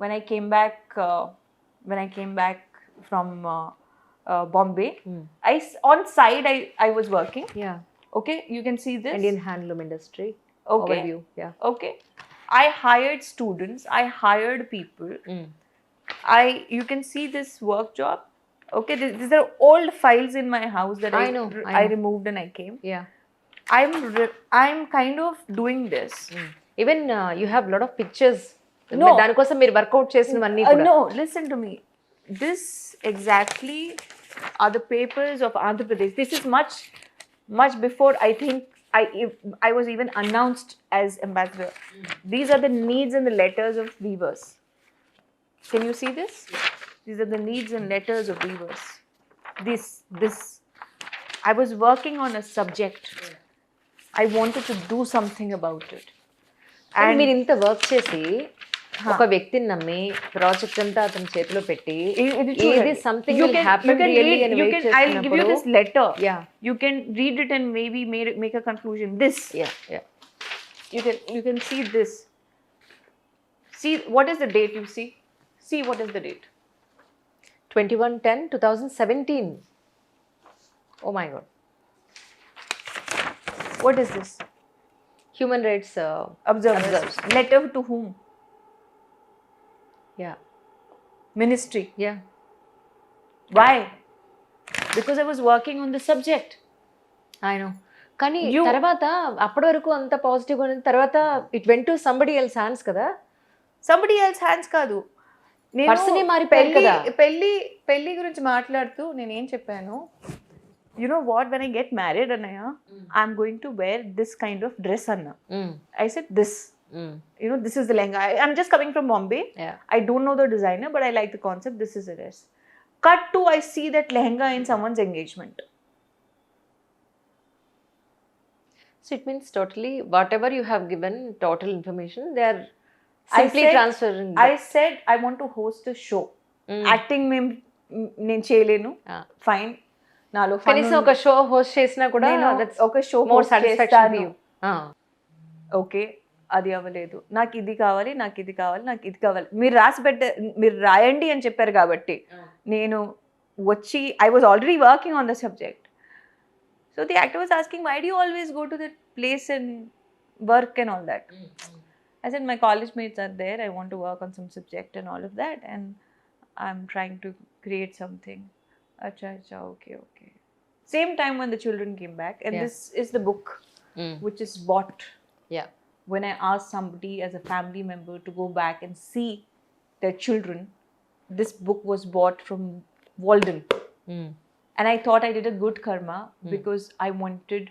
when I came back from Bombay, on side I was working. Yeah. Okay, you can see this. Indian handloom industry. Okay. Overview. Yeah. Okay, I hired students, I hired people. You can see this work job. Okay, these are old files in my house that I know. I removed and I came. Yeah. I'm kind of doing this. Even you have lot of pictures. No. దానికోసం మీరు work out చేసినవన్నీ కూడా. No, listen to me. This exactly are the papers of Andhra Pradesh. This is much before I think I was even announced as ambassador. These are the needs and the letters of weavers. Can you see this? These are the needs and letters of weavers. This. I was working on a subject. I wanted to do something about it. And మీరు ఇంత work చేసి ఒక వ్యక్తిని నమ్మి project అంతా అతని చేతిలో పెట్టి ఏది సంథింగ్ విల్ హ్యాపెన్ రియల్లీ అని వెయిట్ చేస్తున్నప్పుడు I'll give you this letter. Yeah. You can read it and maybe make a conclusion. This. Yeah. You can see this. See what is the date you see? See what is the date? 21/10/2017. Oh my god. What is this? Human rights Observers. Letter to whom? Yeah. Ministry. Yeah. Why? Because I was working on the subject. I know. కానీ తర్వాత అప్పటి వరకు అంత positive గా ఉన్న తర్వాత it went to somebody else hands కదా. Somebody else hands కాదు, పర్సనే మారిపోయారు కదా. పెళ్లి గురించి మాట్లాడుతూ నేను ఏం చెప్పాను, you know what, when I get married Anaya, I'm going to wear this kind of dress Anna. I said this. You know, this is the lehenga. I'm just coming from Bombay. Yeah. I don't know the designer, but I like the concept. This is the dress. Cut to, I see that lehenga in someone's engagement. So it means totally whatever you have given total information, they are simply transferring. I said I want to host a show. Acting నేను చేయలేను, fine. నాలో కనీసం ఒక show host చేసినా కూడా ఒక show more satisfaction for you. Okay, అది అవ్వలేదు, నాకు ఇది కావాలి, నాకు ఇది కావాలి, నాకు ఇది కావాలి. మీరు రాయండి అని చెప్పారు కాబట్టి నేను వచ్చి I was already working on the subject. So the actor was asking, why do you always go to that place and work and all that? I said, my college mates are there, I want to work on some subject and all of that, and I'm trying to create something. Acha, okay. Same time when the children came back, and this is the book which is bought. Yeah. When I asked somebody as a family member to go back and see their children, this book was bought from Walden. And I thought I did a good karma because I wanted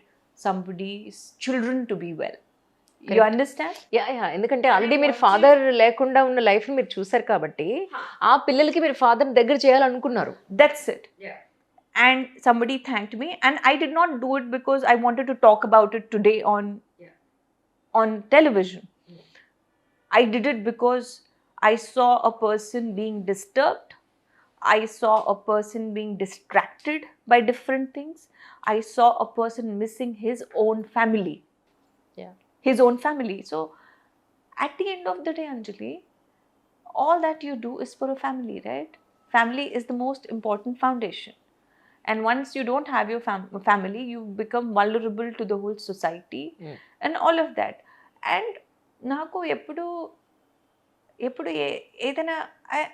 somebody's children to be well. Correct. You understand? Yeah. ఎందుకంటే already మీరు father లేకుండా ఉన్న life మీరు చూసారు కాబట్టి ఆ పిల్లలకి మీరు ఫాదర్ దగ్గర చేయాలనుకున్నారు. That's it. Yeah. And somebody thanked me, and I did not do it because I wanted to talk about it today on television. I did it because I saw a person being disturbed. I saw a person being distracted by different things. I saw a person missing his own family. Yeah. His own family. So at the end of the day, Anjali, all that you do is for a family, right? Family is the most important foundation. And once you don't have your family, you become vulnerable to the whole society and all of that. And నాకు ఎప్పుడు ఏదైనా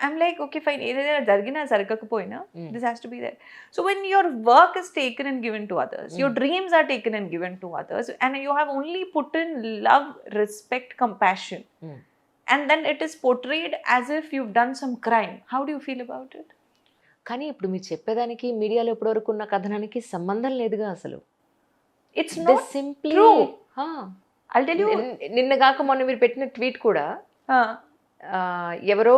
I'm like, okay fine, ఏదైనా జరిగినా జరగకపోయినా this has to be there. So when your work is taken and given to others, your dreams are taken and given to others, and you have only put in love, respect, compassion, and then it is portrayed as if you've done some crime. How do you feel about it? కానీ ఇప్పుడు మీరు చెప్పేదానికి మీడియాలో ఇప్పటివరకు ఉన్న కథనానికి సంబంధం లేదుగా అసలు. It's not simply true. I'll tell you. నిన్న కాక మొన్న మీరు పెట్టిన ట్వీట్ కూడా ఎవరో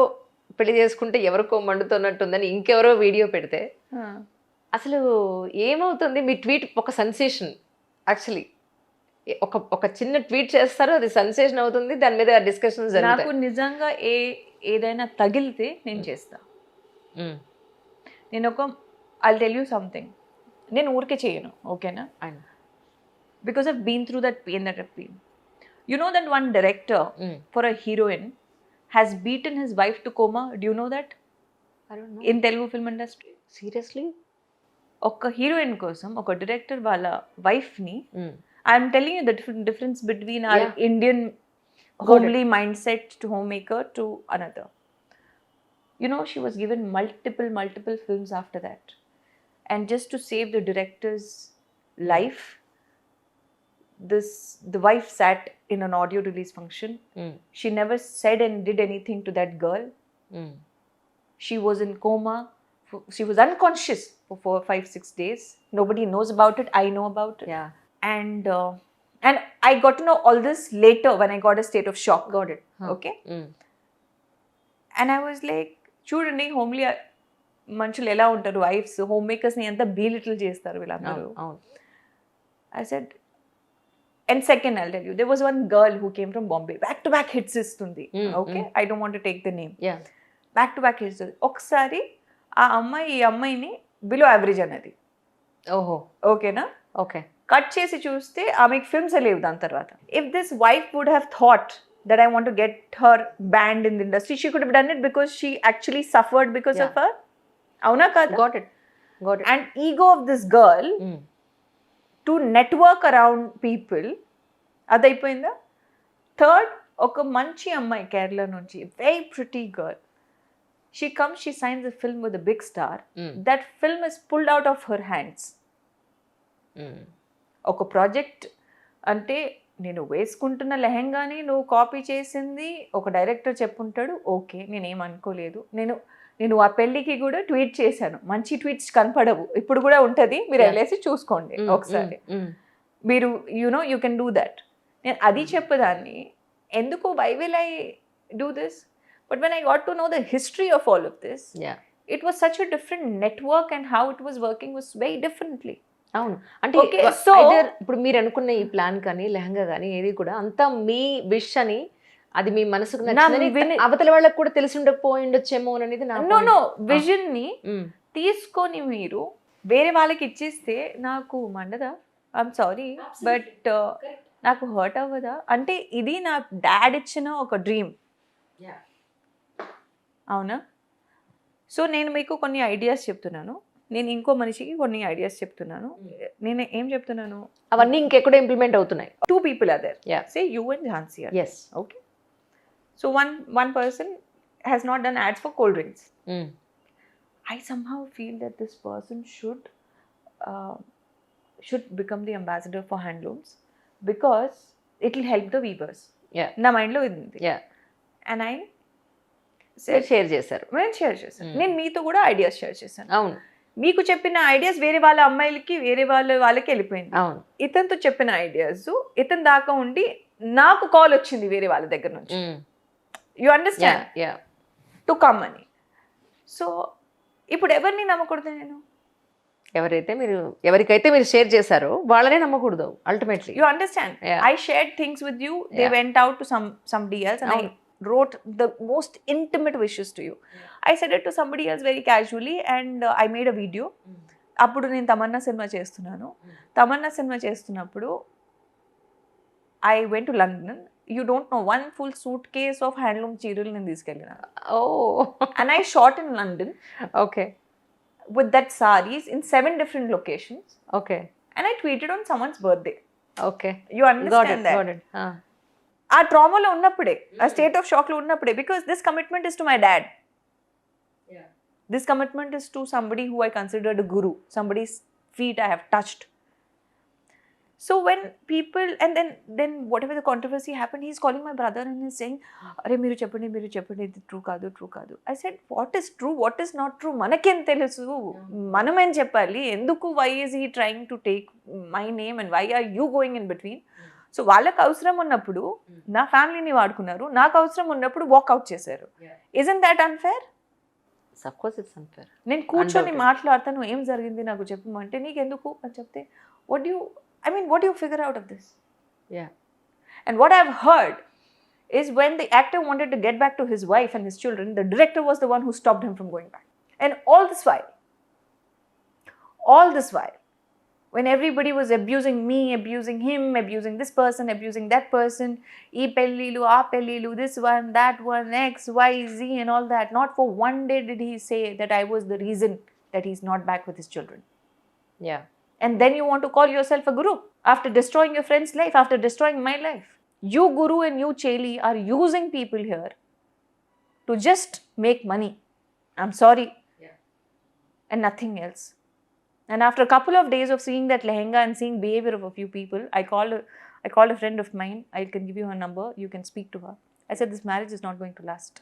పెళ్లి చేసుకుంటే ఎవరికో మండుతున్నట్టుందని ఇంకెవరో వీడియో పెడితే అసలు ఏమవుతుంది? మీ ట్వీట్ ఒక సెన్సేషన్. యాక్చువల్లీ ఒక చిన్న ట్వీట్ చేస్తారు, అది సెన్సేషన్ అవుతుంది, దాని మీద డిస్కషన్స్ జరుగుతాయి. నాకు నిజంగా ఏదైనా తగిలితే నేను చేస్తా. నేను I'll tell you something. నేను ఊరికే చేయను, ఓకేనా? Because I've been through that pain that I've been. You know that one director for a heroine has beaten his wife to coma. Do you know that? I don't know. In Telugu film industry. Seriously? ఒక heroine కోసం ఒక director వాళ్ళ వైఫ్ని, I'm telling you the difference between hour Yeah. Indian homely mindset to homemaker to another. You know, she was given multiple films after that. And just to save the director's life, the wife sat in an audio release function. She never said and did anything to that girl. She was in coma. She was unconscious for 4, 5, 6 days. Nobody knows about it. I know about it. Yeah. And I got to know all this later when I got a state of shock. Got it. Huh. Okay. And I was like, చూడండి homely మనుషులు ఎలా ఉంటారు, wives home మేకర్స్ని ఎంత belittle చేస్తారు వీళ్ళందరూ. I said, and second I'll tell you, there was one girl who came from Bombay, back to back hits ఇస్తుంది. Okay, I don't want to take the name. Yeah. Back to back hits. ఒకసారి ఆ అమ్మాయి ఈ అమ్మాయిని below average అన్నది. ఓహో. ఓకేనా? Okay. Cut చేసి చూస్తే ఆమెకి ఫిల్మ్స్ లేవు దాని తర్వాత. If this wife would have thought that I want to get her band in the industry, she could have done it because she actually suffered because of her. అవునా కాదు? Got it. And ego of this girl to network around people అదైపోయిందా. Third, ఒక మంచి అమ్మాయి కేరళ నుంచి, very pretty girl, she comes, she signs a film with a big star. That film is pulled out of her hands. ఒక project అంటే నేను వేసుకుంటున్న లెహెంగాని నువ్వు copy చేసింది ఒక డైరెక్టర్ చెప్పుంటాడు, ఓకే, నేనేం అనుకోలేదు. నేను ఆ పెళ్ళికి కూడా ట్వీట్ చేశాను, మంచి ట్వీట్స్ కనపడవు, ఇప్పుడు కూడా ఉంటుంది, మీరు వెళ్ళేసి చూసుకోండి ఒకసారి. మీరు యూ కెన్ డూ దట్. నేను అది చెప్పేదాన్ని, ఎందుకు why will I do this? But when I got to know the history of all of this, it was such a different network and how it was working was very differently. అవును. అంటే so ఇప్పుడు మీరు అనుకున్న ఈ plan కానీ లెహంగా కానీ ఏది కూడా అంతా మీ విష్ అని, అది మీ మనసుకు నచ్చిందని అవతల వాళ్ళకి కూడా తెలిసి ఉండకపోయి ఉండొచ్చేమో అనేది నా నో విజన్ ని తీసుకొని మీరు వేరే వాళ్ళకి ఇచ్చేస్తే నాకు మండదా? ఐఎమ్ సారీ, బట్ నాకు హర్ట్ అవ్వదా? అంటే ఇది నా డాడ్ ఇచ్చిన ఒక డ్రీమ్. అవునా? సో నేను మీకు కొన్ని ఐడియాస్ చెప్తున్నాను, నేను ఇంకో మనిషికి కొన్ని ఐడియాస్ చెప్తున్నాను. నేను ఏం చెప్తున్నాను, అవన్నీ ఇంకెక్కడ ఇంప్లిమెంట్ అవుతున్నాయి. 2 people are there. Say you and Jhansi are. Yes. Okay. So one person has not done ads for cold drinks. I somehow feel that this person should become the ambassador for handlooms because it will help the weavers. నా మైండ్లో ఉంది. And I share చేశారు. నేను share చేశాను, నేను మీతో కూడా ideas share చేశాను. అవును. మీకు చెప్పిన ఐడియాస్ వేరే వాళ్ళ అమ్మాయిలకి వేరే వాళ్ళకి వెళ్ళిపోయింది. అవును. ఇతనితో చెప్పిన ఐడియాస్ ఇతని దాకా ఉండి నాకు కాల్ వచ్చింది వేరే వాళ్ళ దగ్గర నుంచి. You understand? టు కమ్ అని. సో ఇప్పుడు ఎవరిని నమ్మకూడదు నేను? ఎవరికైతే మీరు షేర్ చేశారో వాళ్ళనే నమ్మకూడదు ultimately. You understand? I shared things with you, they went out to somebody else and I wrote the most intimate wishes to you. I said it to somebody else very casually and I made a video. అప్పుడు నేను Tamannaah cinema చేస్తున్నాను. Tamannaah cinema చేస్తున్నప్పుడు I went to London. You don't know, 1 full suitcase of handloom చీరలు నేను తీసుకెళ్ళిన. And I shot in London. Okay. With that sarees in 7 different locations. Okay. And I tweeted on someone's birthday. Okay. You understand that? Got it. ఆ ట్రామాలో ఉన్నప్పుడే, ఆ state of షాక్లో ఉన్నప్పుడే, because this commitment is to my dad. This commitment is to somebody who I considered guru, somebody's feet I have touched. So when people, and then whatever the controversy happened, he's calling my brother and he's saying, అరే మీరు చెప్పండి ఇది true కాదు. I said, what is true, what is not true మనకేం తెలుసు, మనమేం చెప్పాలి, ఎందుకు, why is he trying to take my name and why are you going in between? So వాళ్ళకి అవసరం ఉన్నప్పుడు నా ఫ్యామిలీని వాడుకున్నారు, నాకు అవసరం ఉన్నప్పుడు వాక్అవుట్ చేశారు. Isn't that unfair? Of course it's unfair. నేను కూర్చొని మాట్లాడతాను, ఏం జరిగింది నాకు చెప్పమంటే నీకెందుకు అని చెప్తే, what do you figure out of this? And what I've heard is when the actor wanted to get back to his wife and his children, the director was the one who stopped him from going back. And all this while when everybody was abusing me, abusing him, abusing this person, abusing that person, ee pellilu, aa pellilu, this one, that one, X, Y, Z, and all that. Not for one day did he say that I was the reason that he's not back with his children. Yeah. And then you want to call yourself a guru after destroying your friend's life, after destroying my life. You, Guru, and you, Cheli, are using people here to just make money. I'm sorry. Yeah. And nothing else. And after a couple of days of seeing that lehenga and seeing behavior of a few people, I called a friend of mine. I can give you her number. You can speak to her. I said, this marriage is not going to last.